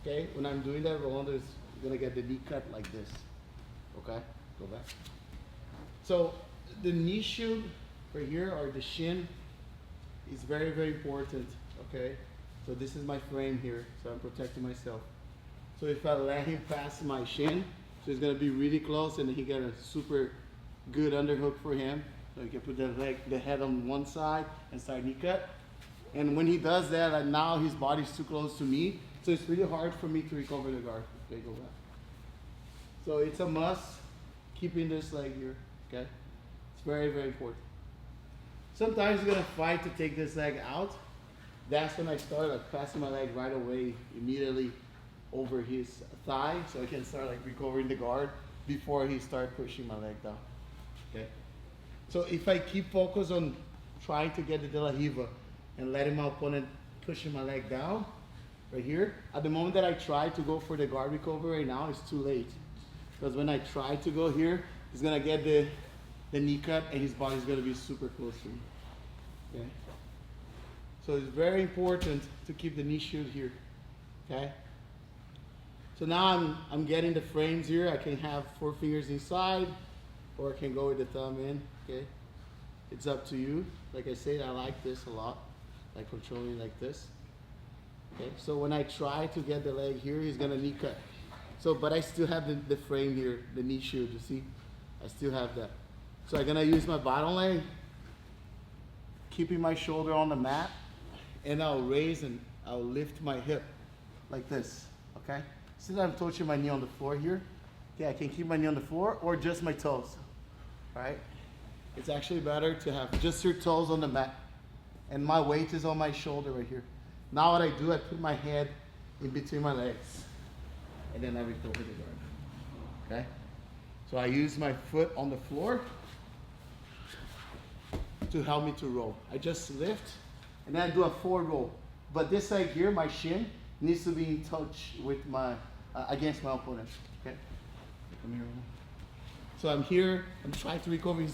Okay, when I'm doing that, Rolando is gonna get the knee cut like this. Okay, go back. So the knee shield right here, or the shin, is very, very important. Okay, so this is my frame here, so I'm protecting myself. So if I let him pass my shin, so it's gonna be really close, and he got a super good underhook for him. So you can put the head on one side and start knee cut. And when he does that, now his body's too close to me, so it's really hard for me to recover the guard. Okay, go back. So it's a must, keeping this leg here, okay? It's very, very important. Sometimes you're gonna fight to take this leg out. That's when I start like passing my leg right away, immediately over his thigh, so I can start like recovering the guard before he start pushing my leg down, okay? So if I keep focus on trying to get the De La Riva and letting my opponent pushing my leg down, right here, at the moment that I try to go for the guard recovery right now, it's too late. Because when I try to go here, he's gonna get the knee cut and his body's gonna be super close to me, okay? So it's very important to keep the knee shield here, okay? So now I'm getting the frames here. I can have 4 fingers inside, or I can go with the thumb in, okay? It's up to you. Like I said, I like this a lot, like controlling like this. Okay, so when I try to get the leg here, he's gonna knee cut. So, but I still have the frame here, the knee shield, you see? I still have that. So I'm gonna use my bottom leg, keeping my shoulder on the mat, and I'll raise and I'll lift my hip like this, okay? Since I'm touching my knee on the floor here, okay, I can keep my knee on the floor or just my toes, right? It's actually better to have just your toes on the mat, and my weight is on my shoulder right here. Now what I do, I put my head in between my legs, and then I recover the guard, okay? So I use my foot on the floor to help me to roll. I just lift, and then I do a forward roll. But this side here, my shin, needs to be in touch with my, against my opponent, okay? Come here. So I'm here, I'm trying to recover.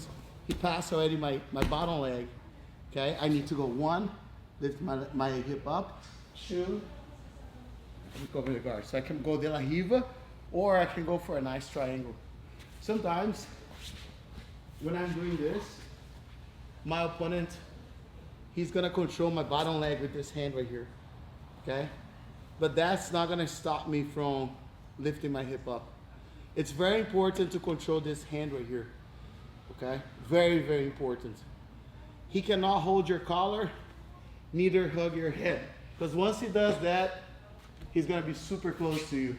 He passed already my bottom leg, okay? I need to go 1, lift my hip up, 2, recover the guard. So I can go De La Riva, or I can go for a nice triangle. Sometimes, when I'm doing this, my opponent, he's gonna control my bottom leg with this hand right here, okay? But that's not gonna stop me from lifting my hip up. It's very important to control this hand right here, okay? Very, very important. He cannot hold your collar, neither hug your head. Because once he does that, he's gonna be super close to you.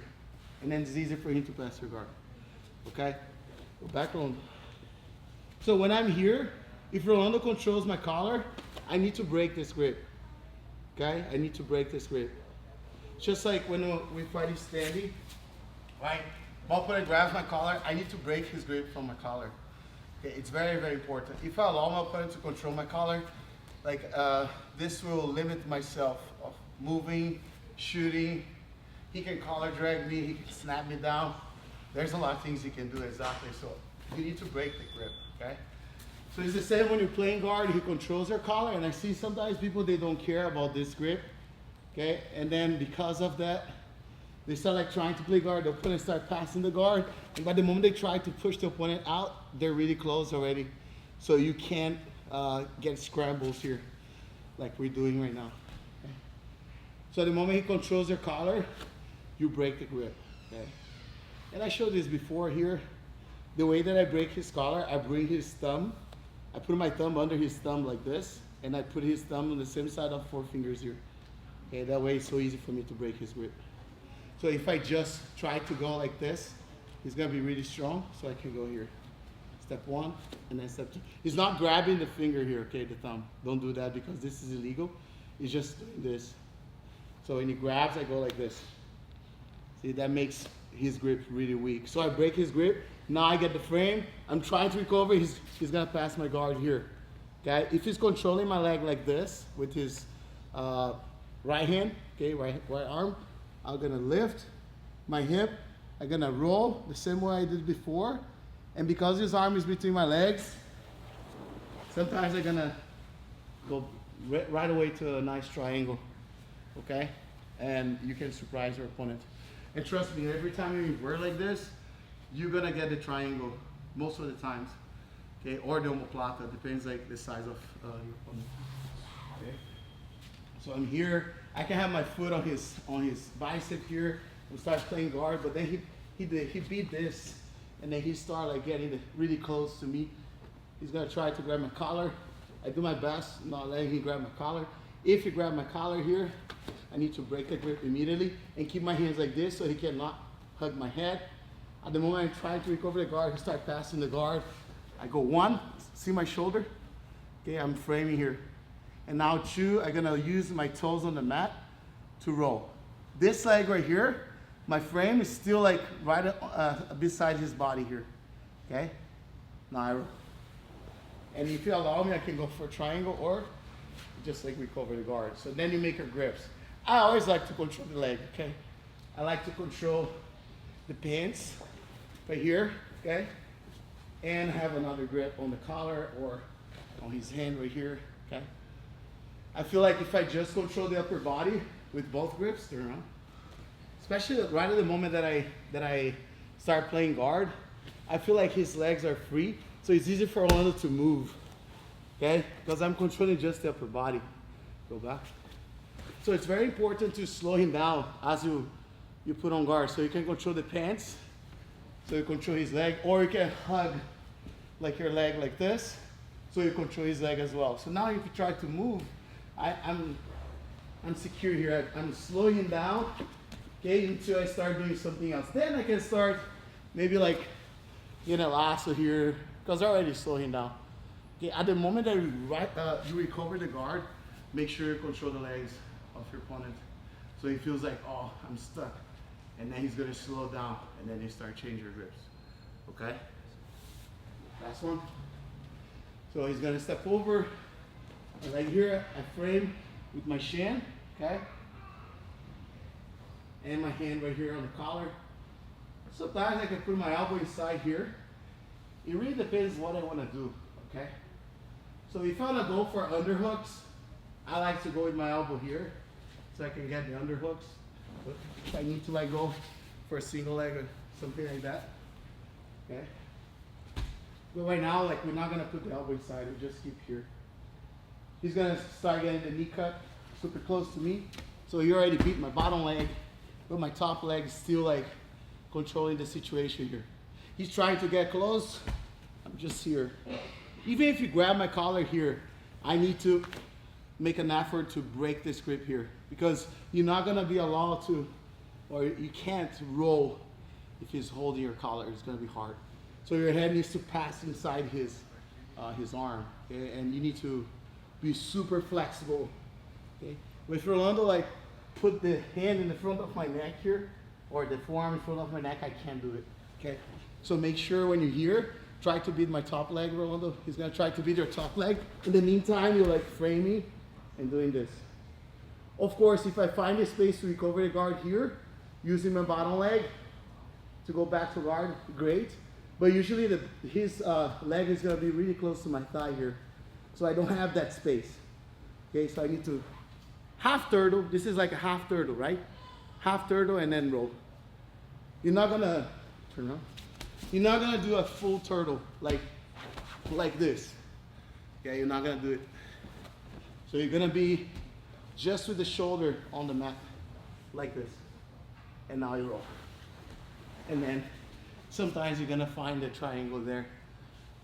And then it's easier for him to pass your guard, okay? Go back on. So when I'm here, if Rolando controls my collar, I need to break this grip, okay? I need to break this grip. Just like when we fight standing, right? My opponent grabs my collar, I need to break his grip from my collar. Okay, it's very, very important. If I allow my opponent to control my collar, like this will limit myself of moving, shooting. He can collar drag me, he can snap me down. There's a lot of things he can do exactly. So you need to break the grip, okay? So it's the same when you're playing guard, he controls your collar, and I see sometimes people, they don't care about this grip, okay? And then because of that, they start like trying to play guard, the opponent start passing the guard, and by the moment they try to push the opponent out, they're really close already. So you can't get scrambles here, like we're doing right now. Okay? So the moment he controls your collar, you break the grip, okay? And I showed this before here. The way that I break his collar, I bring his thumb, I put my thumb under his thumb like this, and I put his thumb on the same side of 4 fingers here. Okay, that way it's so easy for me to break his grip. So if I just try to go like this, he's gonna be really strong, so I can go here. Step 1, and then step 2. He's not grabbing the finger here, okay, the thumb. Don't do that because this is illegal. He's just doing this. So when he grabs, I go like this. See, that makes his grip really weak. So I break his grip. Now I get the frame. I'm trying to recover. He's gonna pass my guard here. Okay, if he's controlling my leg like this with his right hand, okay, right arm, I'm gonna lift my hip. I'm gonna roll the same way I did before. And because his arm is between my legs, sometimes I'm gonna go right away to a nice triangle. Okay, and you can surprise your opponent. And trust me, every time you invert like this, you're gonna get the triangle most of the times, okay? Or the omoplata, depends like the size of your opponent. Okay. So I'm here. I can have my foot on his bicep here and start playing guard, but then he beat this, and then he started like getting really close to me. He's gonna try to grab my collar. I do my best not letting him grab my collar. If he grab my collar here, I need to break the grip immediately and keep my hands like this so he cannot hug my head. At the moment I'm trying to recover the guard, he start passing the guard. I go 1, see my shoulder? Okay, I'm framing here. And now 2, I'm gonna use my toes on the mat to roll. This leg right here, my frame is still like right beside his body here, okay? Now I roll. And if you allow me, I can go for a triangle or just like recover the guard. So then you make your grips. I always like to control the leg, okay? I like to control the pants right here, okay? And have another grip on the collar or on his hand right here, okay? I feel like if I just control the upper body with both grips, turn around. Especially right at the moment that I start playing guard, I feel like his legs are free, so it's easy for Orlando to move, okay? Because I'm controlling just the upper body. Go back. So it's very important to slow him down as you put on guard. So you can control the pants, so you control his leg, or you can hug like your leg like this, so you control his leg as well. So now if you try to move, I'm secure here. I'm slowing him down, okay, until I start doing something else. Then I can start maybe like in a lasso here, because I already slow him down. Okay, at the moment that you recover the guard, make sure you control the legs of your opponent. So he feels like, oh, I'm stuck. And then he's gonna slow down, and then you start changing your grips, okay? Last one. So he's gonna step over, and like here, I frame with my shin, okay? And my hand right here on the collar. Sometimes I can put my elbow inside here. It really depends what I wanna do, okay? So if I wanna go for underhooks, I like to go with my elbow here, so I can get the underhooks. But if I need to like go for a single leg or something like that, okay? But right now, like we're not gonna put the elbow inside, we just keep here. He's gonna start getting the knee cut super close to me. So he already beat my bottom leg, but my top leg is still like controlling the situation here. He's trying to get close, I'm just here. Even if you grab my collar here, I need to make an effort to break this grip here, because you're not gonna be allowed to, or you can't roll if he's holding your collar. It's gonna be hard. So your head needs to pass inside his arm, okay? And you need to be super flexible, okay? With Rolando, like put the hand in the front of my neck here, or the forearm in front of my neck, I can't do it, okay? So make sure when you're here, try to beat my top leg, Rolando. He's gonna try to beat your top leg. In the meantime, you're like framing and doing this. Of course, if I find a space to recover the guard here, using my bottom leg to go back to guard, great. But usually his leg is gonna be really close to my thigh here. So I don't have that space. Okay, so I need to half turtle. This is like a half turtle, right? Half turtle and then roll. You're not gonna, turn around. You're not gonna do a full turtle like this. Okay, you're not gonna do it. So you're gonna be just with the shoulder on the mat, like this. And now you roll. And then sometimes you're gonna find a triangle there,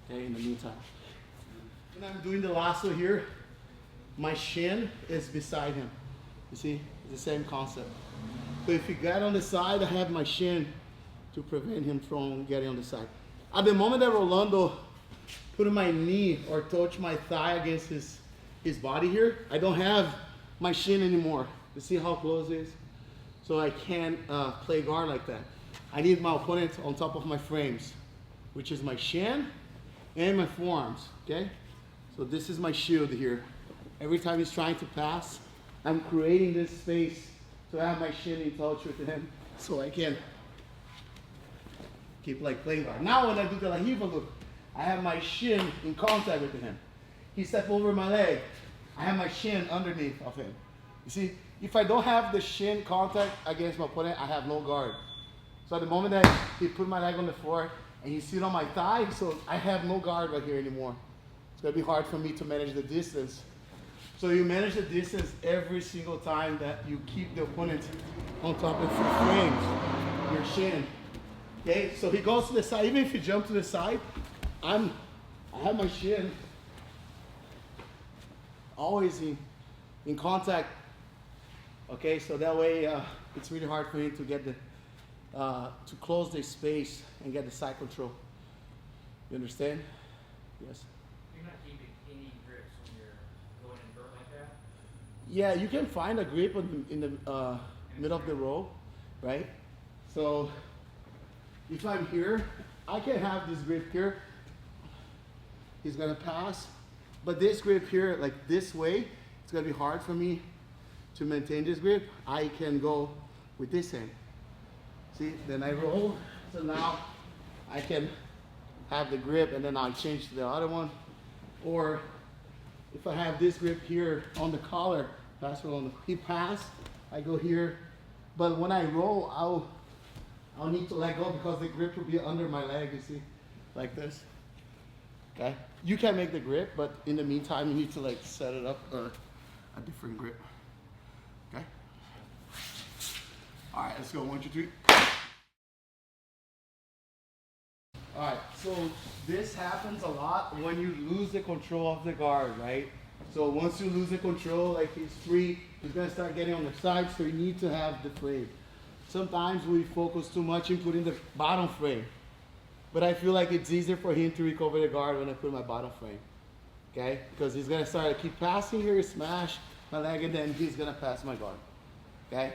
okay, in the meantime. When I'm doing the lasso here, my shin is beside him. You see, it's the same concept. So if you get on the side, I have my shin to prevent him from getting on the side. At the moment that Rolando put my knee or touch my thigh against his body here, I don't have my shin anymore. You see how close it is? So I can't play guard like that. I need my opponent on top of my frames, which is my shin and my forearms, okay? So this is my shield here. Every time he's trying to pass, I'm creating this space to have my shin in touch with him so I can keep like playing guard. Now when I do the La Riva, look, I have my shin in contact with him. He stepped over my leg. I have my shin underneath of him. You see, if I don't have the shin contact against my opponent, I have no guard. So at the moment that he put my leg on the floor and he sit on my thigh, so I have no guard right here anymore. It's gonna be hard for me to manage the distance. So you manage the distance every single time that you keep the opponent on top of your frames, your shin. Okay, so he goes to the side. Even if you jump to the side, I have my shin always in contact. Okay, so that way it's really hard for him to get the to close the space and get the side control. You understand? Yes. You're not keeping any grips when you're going invert like that? Yeah, you can find a grip in the middle of the row, right? So if I'm here, I can have this grip here. He's gonna pass, but this grip here, like this way, it's gonna be hard for me to maintain this grip. I can go with this hand. See, then I roll, so now I can have the grip and then I'll change to the other one. Or if I have this grip here on the collar, he pass, I go here. But when I roll, I'll need to let go because the grip will be under my leg, you see, like this. Okay, you can make the grip, but in the meantime, you need to like set it up a different grip. Okay. All right, let's go. 1, 2, 3. All right, so this happens a lot when you lose the control of the guard, right? So once you lose the control, like he's free, he's gonna start getting on the side, so you need to have the frame. Sometimes we focus too much in putting the bottom frame, but I feel like it's easier for him to recover the guard when I put my bottom frame, okay? Because he's gonna start to keep passing here, smash my leg, and then he's gonna pass my guard, okay?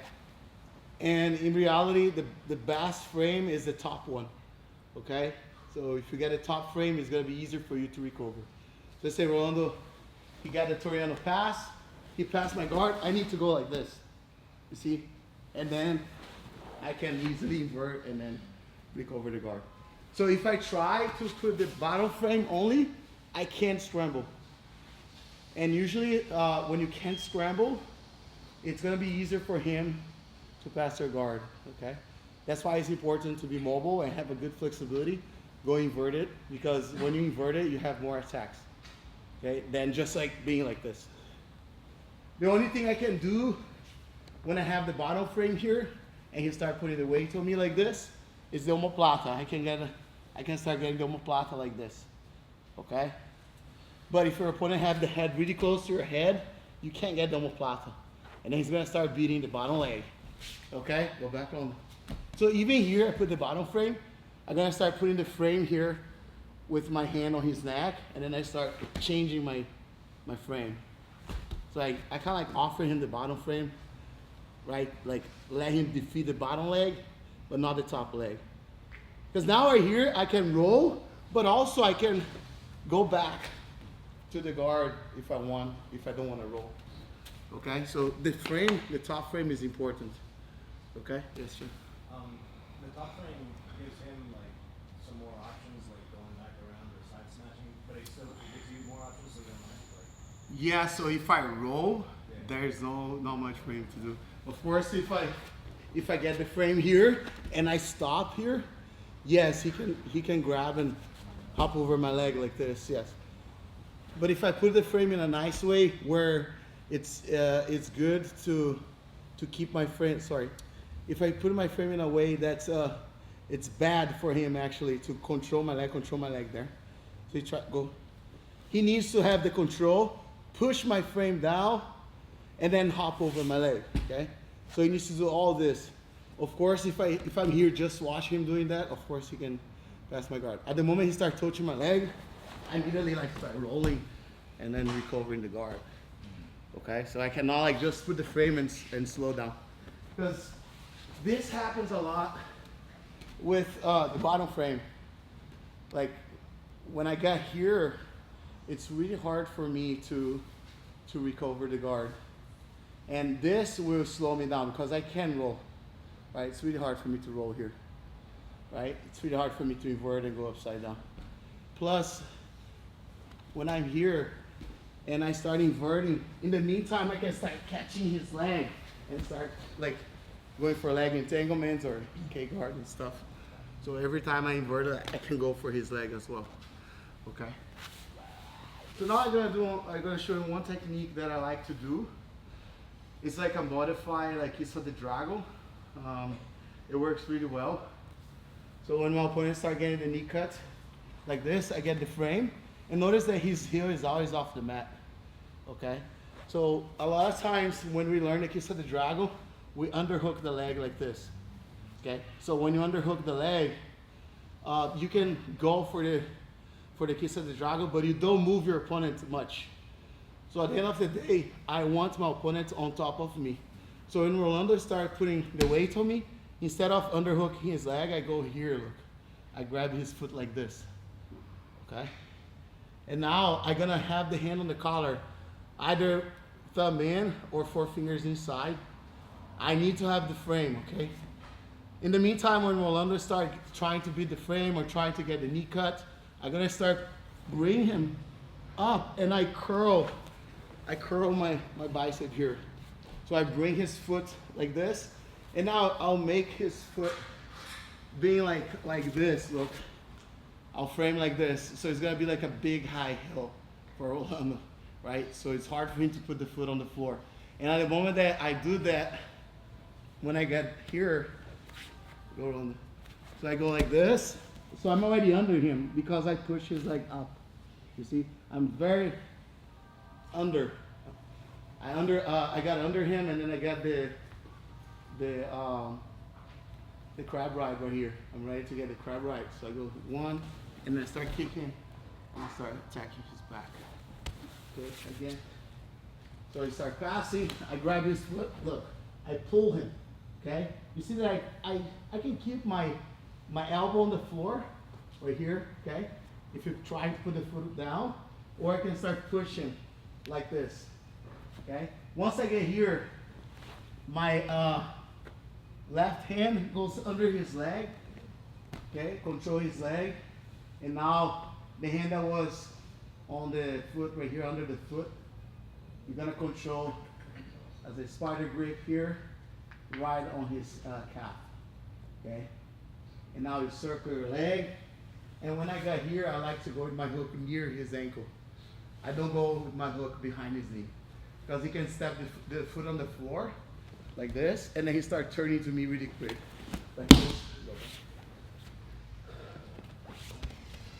And in reality, the best frame is the top one, okay? So if you get a top frame, it's gonna be easier for you to recover. So let's say Rolando, he got the Toriano pass, he passed my guard, I need to go like this, you see? And then I can easily invert and then recover the guard. So if I try to put the bottom frame only, I can't scramble. And usually when you can't scramble, it's gonna be easier for him to pass your guard, okay? That's why it's important to be mobile and have a good flexibility. Go inverted, because when you invert it, you have more attacks, okay? Than just like being like this. The only thing I can do when I have the bottom frame here and he start putting the weight on me like this is the omoplata. I can start getting the omoplata like this, okay? But if your opponent have the head really close to your head, you can't get the omoplata. And then he's gonna start beating the bottom leg, okay? Go back on. So even here, I put the bottom frame. I'm gonna start putting the frame here with my hand on his neck, and then I start changing my frame. So I kind of like offer him the bottom frame, right? Like let him defeat the bottom leg, but not the top leg. Because now right here, I can roll, but also I can go back to the guard if I don't want to roll. Okay, so the frame, the top frame is important. Okay, yes, sir. The top frame gives him like some more options, like going back around or side smashing, but it still gives you more options so you don't like. Yeah, so if I roll, there's not much for him to do. Of course, if I get the frame here and I stop here, yes, he can grab and hop over my leg like this, yes. But if I put the frame in a nice way where it's good to keep my frame, sorry. If I put my frame in a way that's it's bad for him actually to control my leg there. So go. He needs to have the control, push my frame down, and then hop over my leg, okay? So he needs to do all this. Of course, if I'm here just watching him doing that, of course he can pass my guard. At the moment he starts touching my leg, I immediately like start rolling and then recovering the guard. Okay, so I cannot like just put the frame and slow down. Because this happens a lot with the bottom frame. Like when I get here, it's really hard for me to recover the guard. And this will slow me down because I can roll, right? It's really hard for me to roll here, right? It's really hard for me to invert and go upside down. Plus, when I'm here and I start inverting, in the meantime, I can start catching his leg and start like going for leg entanglements or K guard and stuff. So every time I invert it, I can go for his leg as well. Okay. So now I'm gonna show you one technique that I like to do. It's like a modified like Kissa de Drago. It works really well. So when my opponent start getting the knee cut like this, I get the frame. And notice that his heel is always off the mat. Okay? So a lot of times when we learn the Kissa de Drago, we underhook the leg like this. Okay? So when you underhook the leg, you can go for the Kissa de Drago, but you don't move your opponent much. So at the end of the day, I want my opponent on top of me. So when Rolando starts putting the weight on me, instead of underhooking his leg, I go here, look. I grab his foot like this, okay? And now I'm gonna have the hand on the collar, either thumb in or 4 fingers inside. I need to have the frame, okay? In the meantime, when Rolando starts trying to beat the frame or trying to get the knee cut, I'm gonna start bring him up and I curl my bicep here. So I bring his foot like this, and now I'll make his foot being like this, look. I'll frame like this. So it's gonna be like a big high hill for Rolando, right? So it's hard for him to put the foot on the floor. And at the moment that I do that, when I get here, go Rolando. So I go like this. So I'm already under him because I push his leg up. You see, I'm very under. I got under him, and then I got the crab ride right here. I'm ready to get the crab ride. So I go 1, and then I start kicking, and I start attacking his back. Okay, again. So he start passing. I grab his foot. Look, I pull him. Okay. You see that I can keep my elbow on the floor, right here. Okay. If you're trying to put the foot down, or I can start pushing like this. Okay. Once I get here, my left hand goes under his leg. Okay. Control his leg, and now the hand that was on the foot right here under the foot, you're gonna control as a spider grip here, right on his calf. Okay. And now you circle your leg. And when I got here, I like to go with my hook near his ankle. I don't go with my hook behind his knee. Because he can step the foot on the floor, like this, and then he start turning to me really quick. Like this.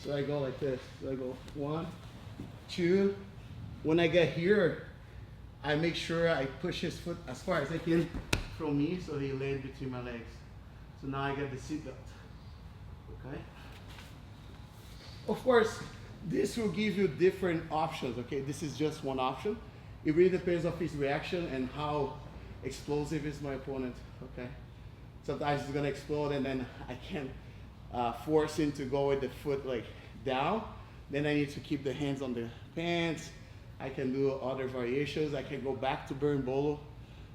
So I go like this. So I go 1, 2. When I get here, I make sure I push his foot as far as I can from me so he lays between my legs. So now I get the seat belt. Okay? Of course, this will give you different options, okay? This is just one option. It really depends on his reaction and how explosive is my opponent, okay? Sometimes he's gonna explode and then I can force him to go with the foot like down. Then I need to keep the hands on the pants. I can do other variations. I can go back to berimbolo.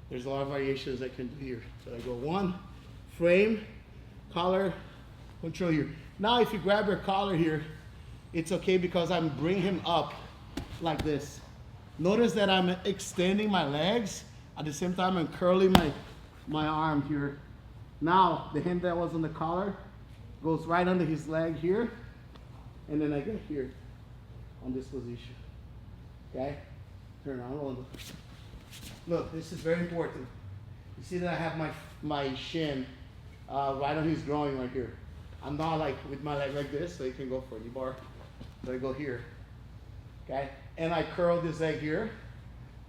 There's a lot of variations I can do here. So I go 1, frame, collar, control here. Now if you grab your collar here, it's okay because I'm bringing him up like this. Notice that I'm extending my legs. At the same time, I'm curling my arm here. Now, the hand that was on the collar goes right under his leg here. And then I get here on this position. Okay? Turn on. Look, this is very important. You see that I have my shin right on his groin right here. I'm not like with my leg like this, so you can go for any bar. So I go here. Okay? And I curl this leg here.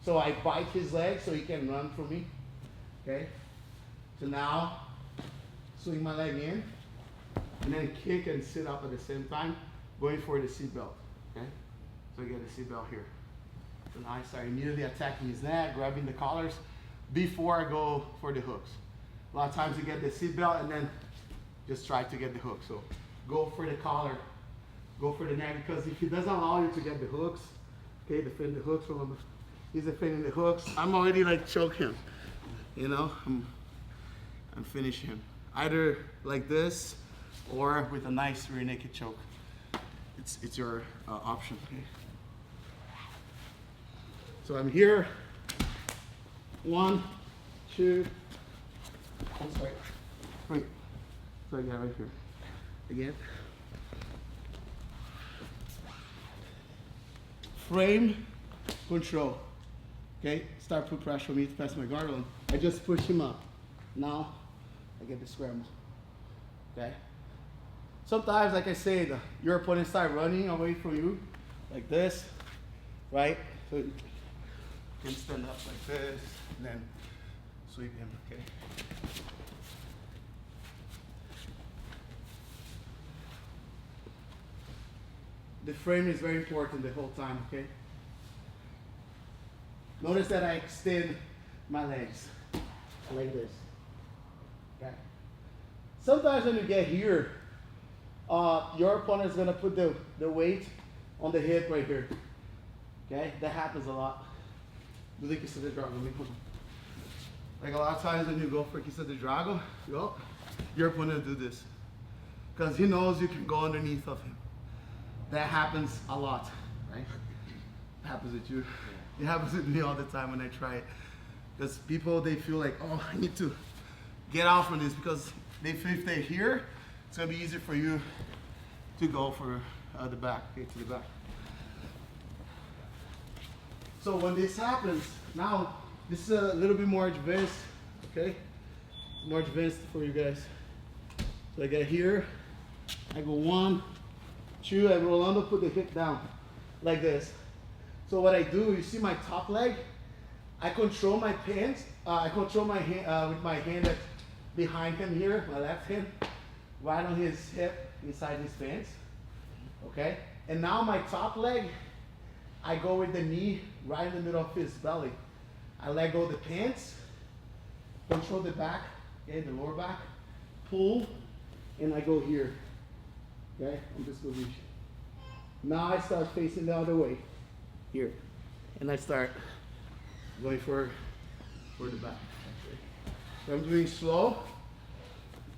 So I bite his leg so he can run from me. Okay? So now, swing my leg in. And then kick and sit up at the same time, going for the seat belt. Okay? So I get the seat belt here. So now I start immediately attacking his neck, grabbing the collars before I go for the hooks. A lot of times you get the seat belt and then just try to get the hook. So go for the collar, go for the neck, because if he doesn't allow you to get the hooks, okay, defend the hooks from him. He's defending the hooks. I'm already like choke him, you know. I'm finishing him either like this or with a nice rear naked choke. It's your option. Okay. So I'm here. 1, 2. I'm sorry. Wait. So I got right here. Again. Frame control. Okay, start put pressure on me to pass my guard on. I just push him up. Now I get the scramble. Okay. Sometimes, like I said, your opponent start running away from you, like this, right? So you can stand up like this, and then sweep him. Okay. The frame is very important the whole time, okay? Notice that I extend my legs like this, okay? Sometimes when you get here, your opponent is gonna put the weight on the hip right here, okay? That happens a lot. Do the Quissa de Drago, like a lot of times when you go for Quissa de Drago, your opponent will do this, because he knows you can go underneath of him. That happens a lot, right? It happens with you. It happens with me all the time when I try it. Because people, they feel like, oh, I need to get out from this, because they feel if they're here, it's gonna be easier for you to go for the back, okay, to the back. So when this happens, now, this is a little bit more advanced, okay? More advanced for you guys. So I get here, I go 1, 2, and Rolando put the hip down, like this. So what I do, you see my top leg, I control my pants, I control my hand, with my hand that's behind him here, my left hand, right on his hip, inside his pants, okay? And now my top leg, I go with the knee right in the middle of his belly. I let go of the pants, control the back, okay, the lower back, pull, and I go here, okay, on this position. Now I start facing the other way, here, and I start going for the back. Okay. So I'm doing slow,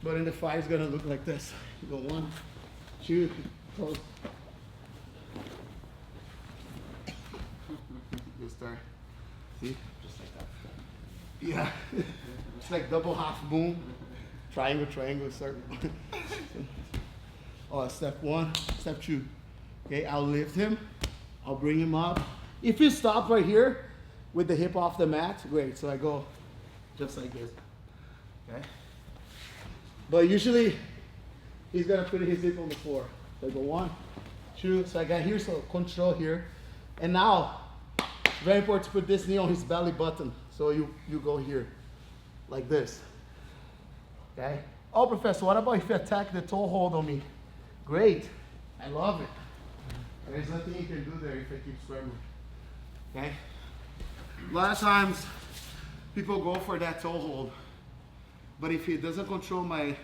but in the fight it's gonna look like this. You go 1, 2, close. Just start. See? Just like that. Yeah. It's like double half moon. Triangle, triangle, circle. Oh, step 1, step 2. Okay, I'll lift him. I'll bring him up. If he stops right here with the hip off the mat, great. So I go just like this. Okay. But usually he's gonna put his hip on the floor. So I go 1, 2. So I got here, so control here. And now, very important to put this knee on his belly button. So you go here, like this. Okay. Oh, Professor, what about if you attack the toe hold on me? Great. I love it. There's nothing you can do there if I keep scrambling. Okay? A lot of times, people go for that toe hold. But if he doesn't control my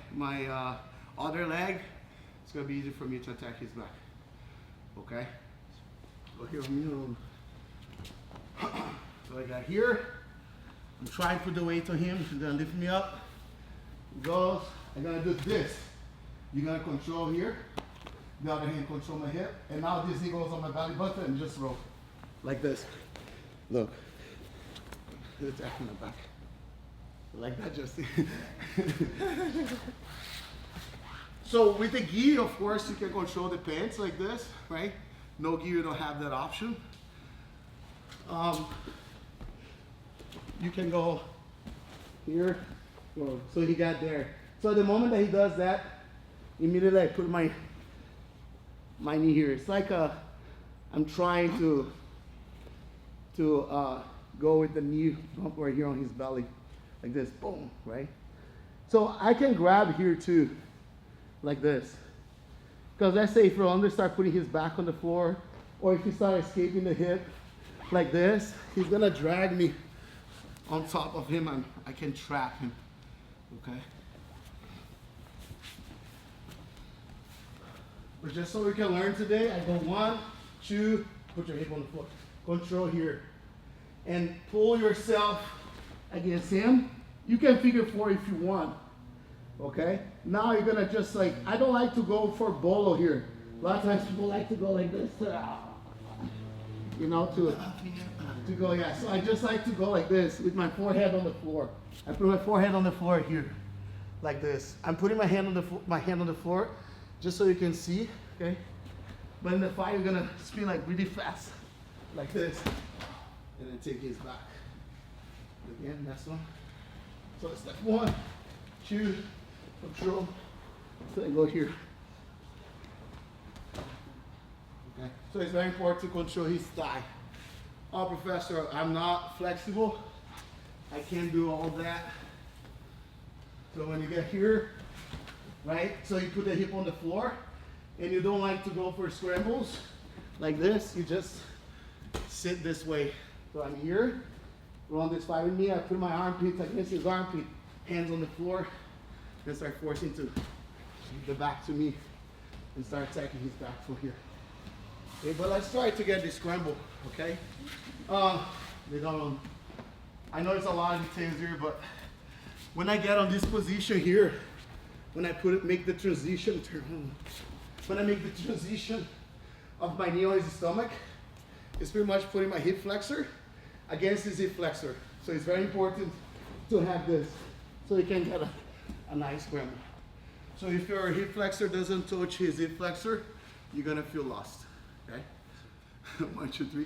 other leg, it's going to be easy for me to attack his back. Okay? Go here on me. So I got here. I'm trying to put the weight on him. He's going to lift me up. He goes. I'm going to do this. You're going to control here. The other hand control my hip. And now this knee goes on my belly button and just roll. Like this. Look. It's after my back. Like that, just. So with the gi, of course, you can control the pants like this, right? No gi, you don't have that option. You can go here. Whoa. So he got there. So the moment that he does that, immediately I put my knee here. It's like I'm trying to go with the knee bump right here on his belly, like this, boom, right? So I can grab here too, like this. Because let's say if Rolando start putting his back on the floor, or if he start escaping the hip, like this, he's gonna drag me on top of him and I can trap him, okay? But just so we can learn today, I go 1, 2, put your hip on the floor. Control here. And pull yourself against him. You can figure 4 if you want. Okay? Now you're gonna just like, I don't like to go for bolo here. A lot of times people like to go like this. You know, to to go, yeah. So I just like to go like this with my forehead on the floor. I put my forehead on the floor here, like this. I'm putting my hand on the floor, just so you can see, okay? But in the fight, you're gonna spin like really fast, like this, and then take his back. Again, that's one. So it's like 1, 2, control. So I go here. Okay. So it's very important to control his thigh. Oh, Professor, I'm not flexible. I can't do all that. So when you get here, right? So you put the hip on the floor, and you don't like to go for scrambles like this. You just sit this way. So I'm here. We're on this fight with me. I put my armpits against his armpit, hands on the floor, and start forcing to the back to me, and start attacking his back from here. Okay, but let's try to get this scramble, okay? I know it's a lot of details here, but when I get on this position here, when I make the transition, when I make the transition of my knee on his stomach, it's pretty much putting my hip flexor against his hip flexor. So it's very important to have this so you can get a nice scramble. So if your hip flexor doesn't touch his hip flexor, you're gonna feel lost, okay? 1, 2, 3.